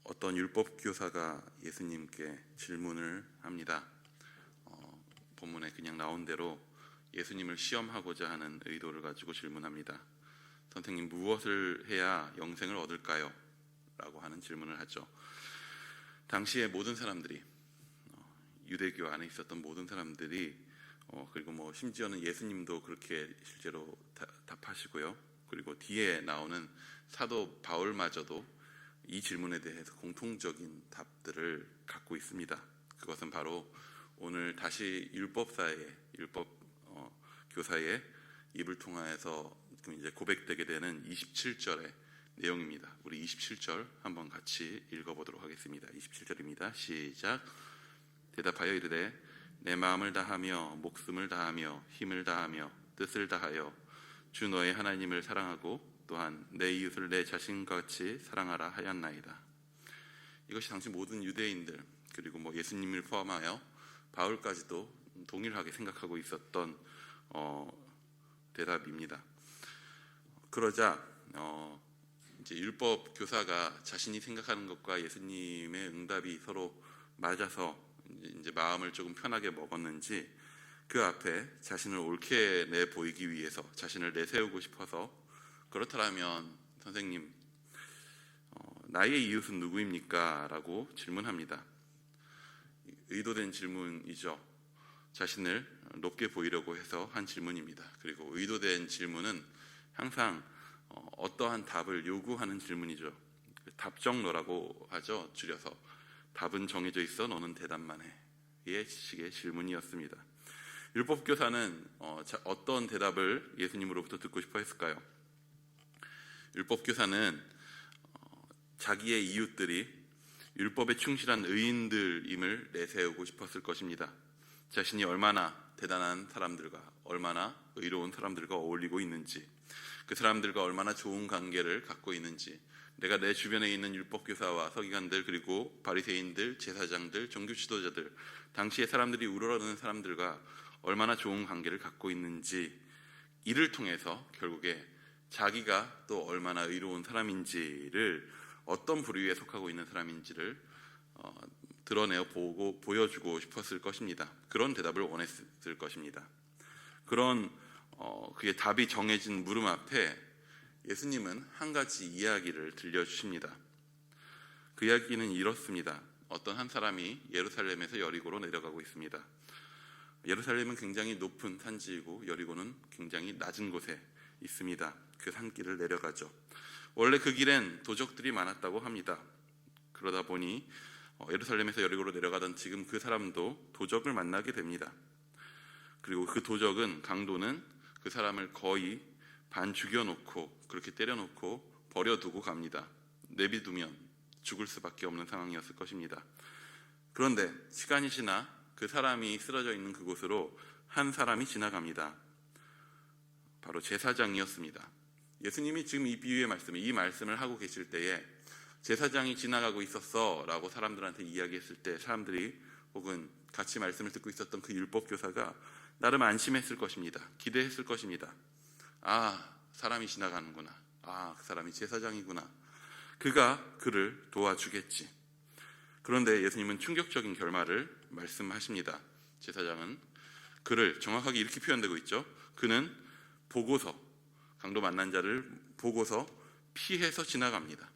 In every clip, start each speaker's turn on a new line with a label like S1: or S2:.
S1: 어떤 율법 교사가 예수님께 질문을 합니다. 본문에 그냥 나온 대로 예수님을 시험하고자 하는 의도를 가지고 질문합니다. 선생님, 무엇을 해야 영생을 얻을까요? 라고 하는 질문을 하죠. 당시에 모든 사람들이, 유대교 안에 있었던 모든 사람들이, 그리고 심지어는 예수님도 그렇게 실제로 답하시고요. 그리고 뒤에 나오는 사도 바울마저도 이 질문에 대해서 공통적인 답들을 갖고 있습니다. 그것은 바로 오늘 다시 율법 교사의 입을 통하여서 이제 고백되게 되는 27절의 내용입니다. 우리 27절 한번 같이 읽어보도록 하겠습니다. 27절입니다. 시작. 대답하여 이르되 내 마음을 다하며 목숨을 다하며 힘을 다하며 뜻을 다하여 주 너의 하나님을 사랑하고 또한 내 이웃을 내 자신과 같이 사랑하라 하였나이다. 이것이 당시 모든 유대인들 그리고 예수님을 포함하여 바울까지도 동일하게 생각하고 있었던 대답입니다. 그러자 이제 율법 교사가 자신이 생각하는 것과 예수님의 응답이 서로 맞아서 이제 마음을 조금 편하게 먹었는지 그 앞에 자신을 옳게 내 보이기 위해서 자신을 내세우고 싶어서 그렇다면 선생님, 나의 이웃은 누구입니까? 라고 질문합니다. 의도된 질문이죠. 자신을 높게 보이려고 해서 한 질문입니다. 그리고 의도된 질문은 항상 어떠한 답을 요구하는 질문이죠. 답정너라고 하죠. 줄여서 답은 정해져 있어 너는 대답만 해. 이 식의 질문이었습니다. 율법교사는 어떤 대답을 예수님으로부터 듣고 싶어 했을까요? 율법교사는 자기의 이웃들이 율법에 충실한 의인들임을 내세우고 싶었을 것입니다. 자신이 얼마나 대단한 사람들과 얼마나 의로운 사람들과 어울리고 있는지, 그 사람들과 얼마나 좋은 관계를 갖고 있는지, 내가 내 주변에 있는 율법교사와 서기관들 그리고 바리새인들, 제사장들, 종교 지도자들, 당시의 사람들이 우러러드는 사람들과 얼마나 좋은 관계를 갖고 있는지, 이를 통해서 결국에 자기가 또 얼마나 의로운 사람인지를, 어떤 부류에 속하고 있는 사람인지를 드러내어 보여주고 싶었을 것입니다. 그런 대답을 원했을 것입니다. 그런 그의 답이 정해진 물음 앞에 예수님은 한 가지 이야기를 들려주십니다. 그 이야기는 이렇습니다. 어떤 한 사람이 예루살렘에서 여리고로 내려가고 있습니다. 예루살렘은 굉장히 높은 산지이고 여리고는 굉장히 낮은 곳에 있습니다. 그 산길을 내려가죠. 원래 그 길엔 도적들이 많았다고 합니다. 그러다 보니 예루살렘에서 여리고로 내려가던 지금 그 사람도 도적을 만나게 됩니다. 그리고 그 도적은, 강도는 그 사람을 거의 반 죽여놓고, 그렇게 때려놓고 버려두고 갑니다. 내비두면 죽을 수밖에 없는 상황이었을 것입니다. 그런데 시간이 지나 그 사람이 쓰러져 있는 그곳으로 한 사람이 지나갑니다. 바로 제사장이었습니다. 예수님이 지금 이 말씀을 하고 계실 때에 제사장이 지나가고 있었어 라고 사람들한테 이야기했을 때 사람들이, 혹은 같이 말씀을 듣고 있었던 그 율법교사가 나름 안심했을 것입니다. 기대했을 것입니다. 아, 사람이 지나가는구나. 아, 그 사람이 제사장이구나. 그가 그를 도와주겠지. 그런데 예수님은 충격적인 결말을 말씀하십니다. 제사장은 그를, 정확하게 이렇게 표현되고 있죠. 그는 보고서, 강도 만난 자를 보고서 피해서 지나갑니다.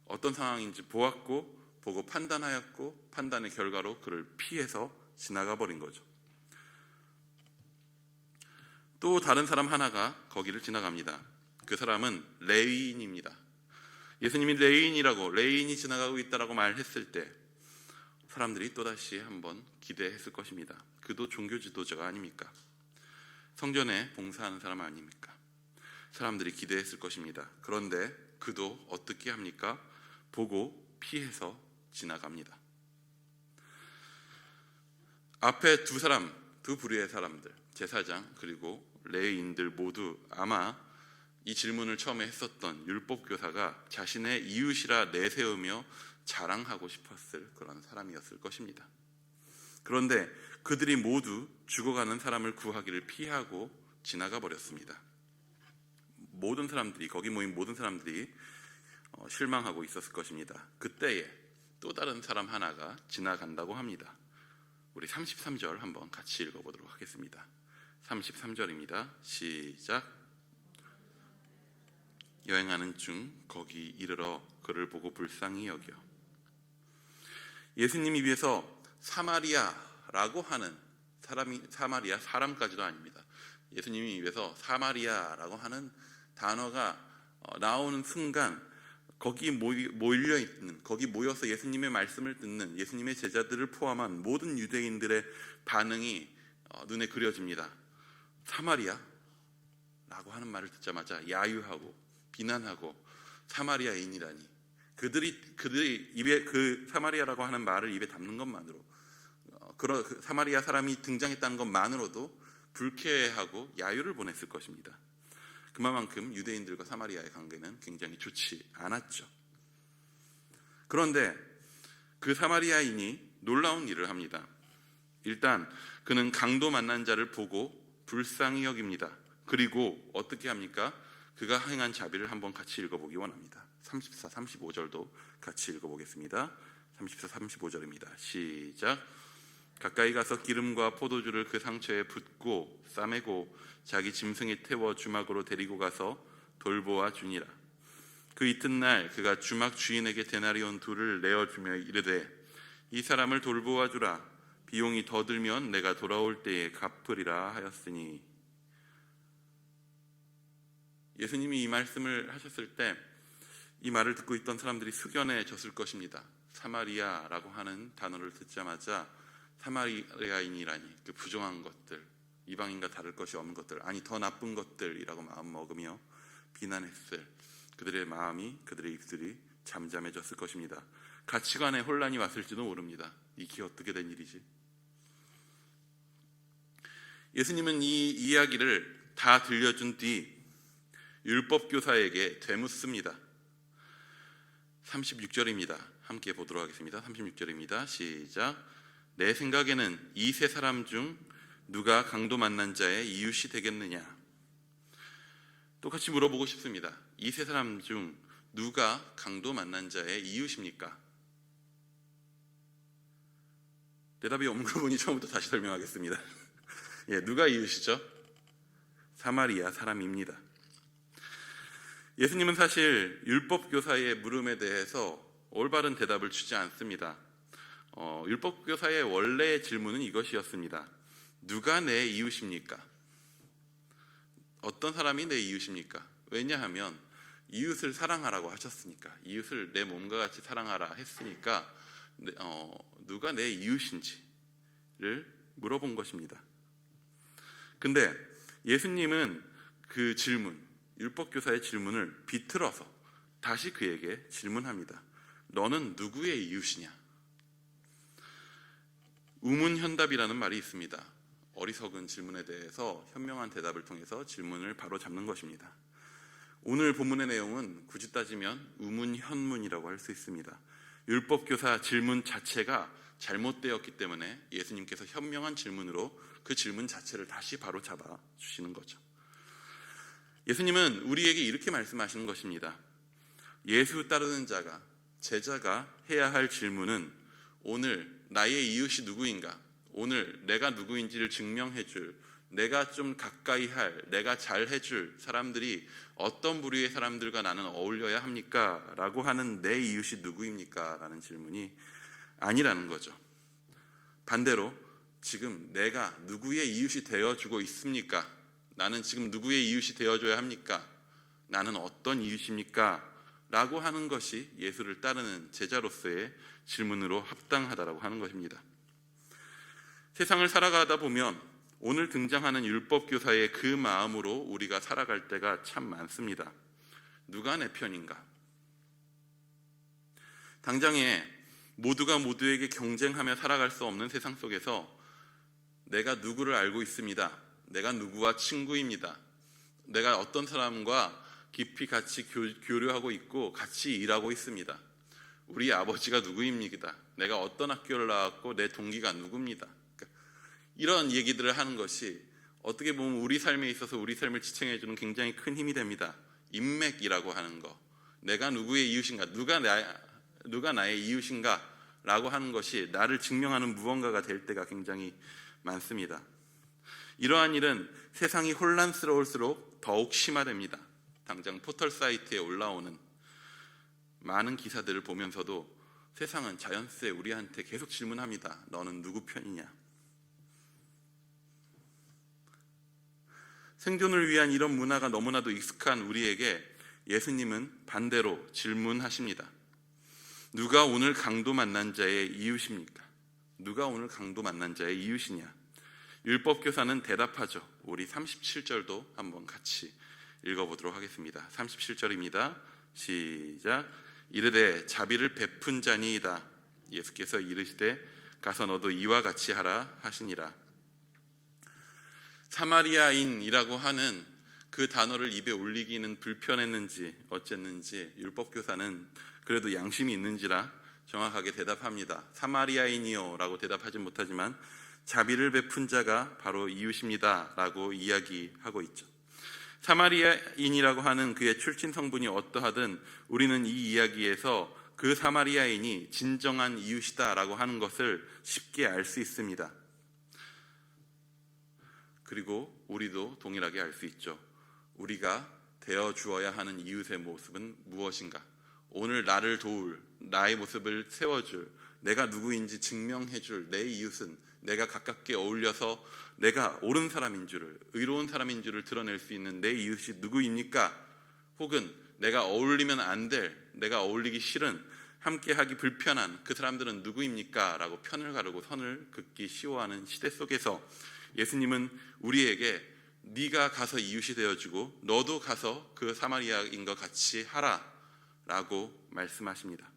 S1: 어떤 상황인지 보았고, 보고 판단하였고, 판단의 결과로 그를 피해서 지나가 버린 거죠. 또 다른 사람 하나가 거기를 지나갑니다. 그 사람은 레위인입니다. 예수님이 레위인이 지나가고 있다라고 말했을 때 사람들이 또다시 한번 기대했을 것입니다. 그도 종교 지도자가 아닙니까? 성전에 봉사하는 사람 아닙니까? 사람들이 기대했을 것입니다. 그런데 그도 어떻게 합니까? 보고 피해서 지나갑니다. 앞에 두 부류의 사람들, 제사장 그리고 레위인들 모두 아마 이 질문을 처음에 했었던 율법교사가 자신의 이웃이라 내세우며 자랑하고 싶었을 그런 사람이었을 것입니다. 그런데 그들이 모두 죽어가는 사람을 구하기를 피하고 지나가 버렸습니다. 거기 모인 모든 사람들이 실망하고 있었을 것입니다. 그때에 또 다른 사람 하나가 지나간다고 합니다. 우리 33절 한번 같이 읽어보도록 하겠습니다. 33절입니다. 시작. 여행하는 중 거기 이르러 그를 보고 불쌍히 여겨. 예수님이 위해서 사마리아라고 하는 사람이, 사마리아 사람까지도 아닙니다. 예수님이 위해서 사마리아라고 하는 단어가 나오는 순간 거기 몰려 있는, 거기 모여서 예수님의 말씀을 듣는 예수님의 제자들을 포함한 모든 유대인들의 반응이 눈에 그려집니다. 사마리아라고 하는 말을 듣자마자 야유하고 비난하고 사마리아인이라니, 그들이 입에 그 사마리아라고 하는 말을 입에 담는 것만으로, 그 사마리아 사람이 등장했다는 것만으로도 불쾌해하고 야유를 보냈을 것입니다. 그만큼 유대인들과 사마리아의 관계는 굉장히 좋지 않았죠. 그런데 그 사마리아인이 놀라운 일을 합니다. 일단 그는 강도 만난 자를 보고 불쌍히 여깁니다. 그리고 어떻게 합니까? 그가 행한 자비를 한번 같이 읽어보기 원합니다. 34, 35절도 같이 읽어보겠습니다. 34, 35절입니다. 시작. 가까이 가서 기름과 포도주를 그 상처에 붓고 싸매고 자기 짐승에 태워 주막으로 데리고 가서 돌보아 주니라. 그 이튿날 그가 주막 주인에게 데나리온 2를 내어주며 이르되 이 사람을 돌보아 주라. 비용이 더 들면 내가 돌아올 때에 갚으리라 하였으니. 예수님이 이 말씀을 하셨을 때 이 말을 듣고 있던 사람들이 숙연해졌을 것입니다. 사마리아라고 하는 단어를 듣자마자 사마리아인이라니, 그 부정한 것들, 이방인과 다를 것이 없는 것들, 아니 더 나쁜 것들이라고 마음 먹으며 비난했을 그들의 마음이, 그들의 입술이 잠잠해졌을 것입니다. 가치관에 혼란이 왔을지도 모릅니다. 이게 어떻게 된 일이지? 예수님은 이 이야기를 다 들려준 뒤 율법교사에게 되묻습니다. 36절입니다. 함께 보도록 하겠습니다. 36절입니다. 시작. 내 생각에는 이 세 사람 중 누가 강도 만난 자의 이웃이 되겠느냐? 똑같이 물어보고 싶습니다. 이 세 사람 중 누가 강도 만난 자의 이웃입니까? 대답이 없는 거 보니 처음부터 다시 설명하겠습니다. 누가 이웃이죠? 사마리아 사람입니다. 예수님은 사실 율법교사의 물음에 대해서 올바른 대답을 주지 않습니다. 율법교사의 원래의 질문은 이것이었습니다. 누가 내 이웃입니까? 어떤 사람이 내 이웃입니까? 왜냐하면 이웃을 사랑하라고 하셨으니까, 이웃을 내 몸과 같이 사랑하라 했으니까 누가 내 이웃인지를 물어본 것입니다. 근데 예수님은 그 질문, 율법교사의 질문을 비틀어서 다시 그에게 질문합니다. 너는 누구의 이웃이냐? 우문현답이라는 말이 있습니다. 어리석은 질문에 대해서 현명한 대답을 통해서 질문을 바로 잡는 것입니다. 오늘 본문의 내용은 굳이 따지면 우문현문이라고 할 수 있습니다. 율법교사 질문 자체가 잘못되었기 때문에 예수님께서 현명한 질문으로 그 질문 자체를 다시 바로 잡아 주시는 거죠. 예수님은 우리에게 이렇게 말씀하시는 것입니다. 예수 따르는 자가, 제자가 해야 할 질문은 오늘 나의 이웃이 누구인가, 오늘 내가 누구인지를 증명해줄, 내가 좀 가까이 할, 내가 잘 해줄 사람들이 어떤 부류의 사람들과 나는 어울려야 합니까? 라고 하는 내 이웃이 누구입니까? 라는 질문이 아니라는 거죠. 반대로 지금 내가 누구의 이웃이 되어주고 있습니까? 나는 지금 누구의 이웃이 되어줘야 합니까? 나는 어떤 이웃입니까? 라고 하는 것이 예수를 따르는 제자로서의 질문으로 합당하다라고 하는 것입니다. 세상을 살아가다 보면 오늘 등장하는 율법교사의 그 마음으로 우리가 살아갈 때가 참 많습니다. 누가 내 편인가? 당장에 모두가 모두에게 경쟁하며 살아갈 수 없는 세상 속에서 내가 누구를 알고 있습니다. 내가 누구와 친구입니다. 내가 어떤 사람과 깊이 같이 교류하고 있고 같이 일하고 있습니다. 우리 아버지가 누구입니다. 내가 어떤 학교를 나왔고 내 동기가 누굽니다. 그러니까 이런 얘기들을 하는 것이 어떻게 보면 우리 삶에 있어서 우리 삶을 지탱해주는 굉장히 큰 힘이 됩니다. 인맥이라고 하는 거, 내가 누구의 이웃인가, 누가 나의 이웃인가 라고 하는 것이 나를 증명하는 무언가가 될 때가 굉장히 많습니다. 이러한 일은 세상이 혼란스러울수록 더욱 심화됩니다. 당장 포털 사이트에 올라오는 많은 기사들을 보면서도 세상은 자연스레 우리한테 계속 질문합니다. 너는 누구 편이냐? 생존을 위한 이런 문화가 너무나도 익숙한 우리에게 예수님은 반대로 질문하십니다. 누가 오늘 강도 만난 자의 이웃입니까? 누가 오늘 강도 만난 자의 이웃이냐? 율법교사는 대답하죠. 우리 37절도 한번 같이 읽어보도록 하겠습니다. 37절입니다. 시작. 이르되 자비를 베푼 자니이다. 예수께서 이르시되 가서 너도 이와 같이 하라 하시니라. 사마리아인이라고 하는 그 단어를 입에 올리기는 불편했는지 어쨌는지 율법교사는 그래도 양심이 있는지라 정확하게 대답합니다. 사마리아인이요 라고 대답하지 못하지만 자비를 베푼 자가 바로 이웃입니다 라고 이야기하고 있죠. 사마리아인이라고 하는 그의 출신 성분이 어떠하든 우리는 이 이야기에서 그 사마리아인이 진정한 이웃이다 라고 하는 것을 쉽게 알 수 있습니다. 그리고 우리도 동일하게 알 수 있죠. 우리가 되어주어야 하는 이웃의 모습은 무엇인가? 오늘 나를 도울, 나의 모습을 세워줄, 내가 누구인지 증명해줄 내 이웃은 내가 가깝게 어울려서 내가 옳은 사람인 줄을, 의로운 사람인 줄을 드러낼 수 있는 내 이웃이 누구입니까? 혹은 내가 어울리면 안 될, 내가 어울리기 싫은, 함께하기 불편한 그 사람들은 누구입니까? 라고 편을 가르고 선을 긋기 쉬워하는 시대 속에서 예수님은 우리에게 네가 가서 이웃이 되어주고 너도 가서 그 사마리아인과 같이 하라 라고 말씀하십니다.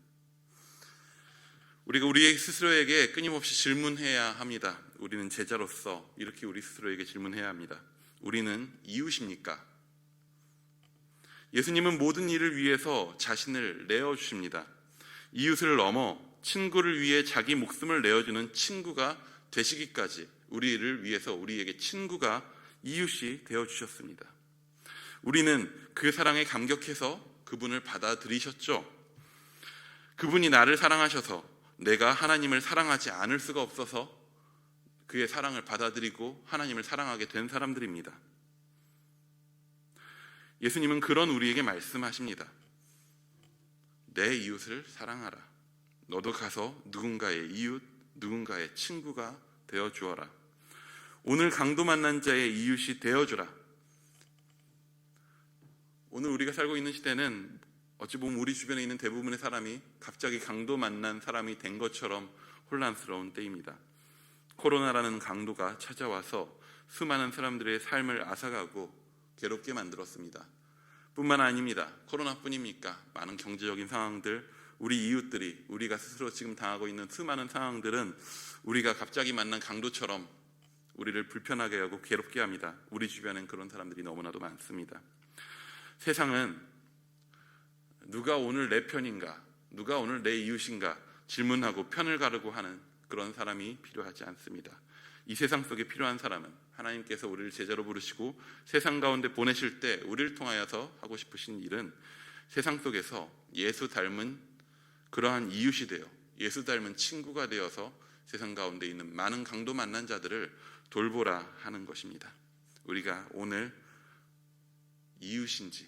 S1: 우리가 우리 스스로에게 끊임없이 질문해야 합니다. 우리는 제자로서 이렇게 우리 스스로에게 질문해야 합니다. 우리는 이웃입니까? 예수님은 모든 일을 위해서 자신을 내어주십니다. 이웃을 넘어 친구를 위해 자기 목숨을 내어주는 친구가 되시기까지 우리를 위해서 우리에게 친구가 이웃이 되어주셨습니다. 우리는 그 사랑에 감격해서 그분을 받아들이셨죠. 그분이 나를 사랑하셔서 내가 하나님을 사랑하지 않을 수가 없어서 그의 사랑을 받아들이고 하나님을 사랑하게 된 사람들입니다. 예수님은 그런 우리에게 말씀하십니다. 내 이웃을 사랑하라. 너도 가서 누군가의 이웃, 누군가의 친구가 되어주어라. 오늘 강도 만난 자의 이웃이 되어주라. 오늘 우리가 살고 있는 시대는 어찌 보면 우리 주변에 있는 대부분의 사람이 갑자기 강도 만난 사람이 된 것처럼 혼란스러운 때입니다. 코로나라는 강도가 찾아와서 수많은 사람들의 삶을 앗아가고 괴롭게 만들었습니다. 뿐만 아닙니다. 코로나뿐입니까? 많은 경제적인 상황들, 우리 이웃들이, 우리가 스스로 지금 당하고 있는 수많은 상황들은 우리가 갑자기 만난 강도처럼 우리를 불편하게 하고 괴롭게 합니다. 우리 주변엔 그런 사람들이 너무나도 많습니다. 세상은 누가 오늘 내 편인가, 누가 오늘 내 이웃인가 질문하고 편을 가르고 하는 그런 사람이 필요하지 않습니다. 이 세상 속에 필요한 사람은 하나님께서 우리를 제자로 부르시고 세상 가운데 보내실 때 우리를 통하여서 하고 싶으신 일은 세상 속에서 예수 닮은 그러한 이웃이 되어 예수 닮은 친구가 되어서 세상 가운데 있는 많은 강도 만난 자들을 돌보라 하는 것입니다. 우리가 오늘 이웃인지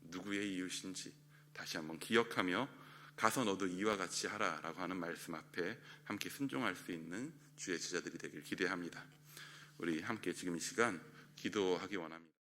S1: 누구의 이웃인지 다시 한번 기억하며 가서 너도 이와 같이 하라라고 하는 말씀 앞에 함께 순종할 수 있는 주의 제자들이 되길 기대합니다. 우리 함께 지금 이 시간 기도하기 원합니다.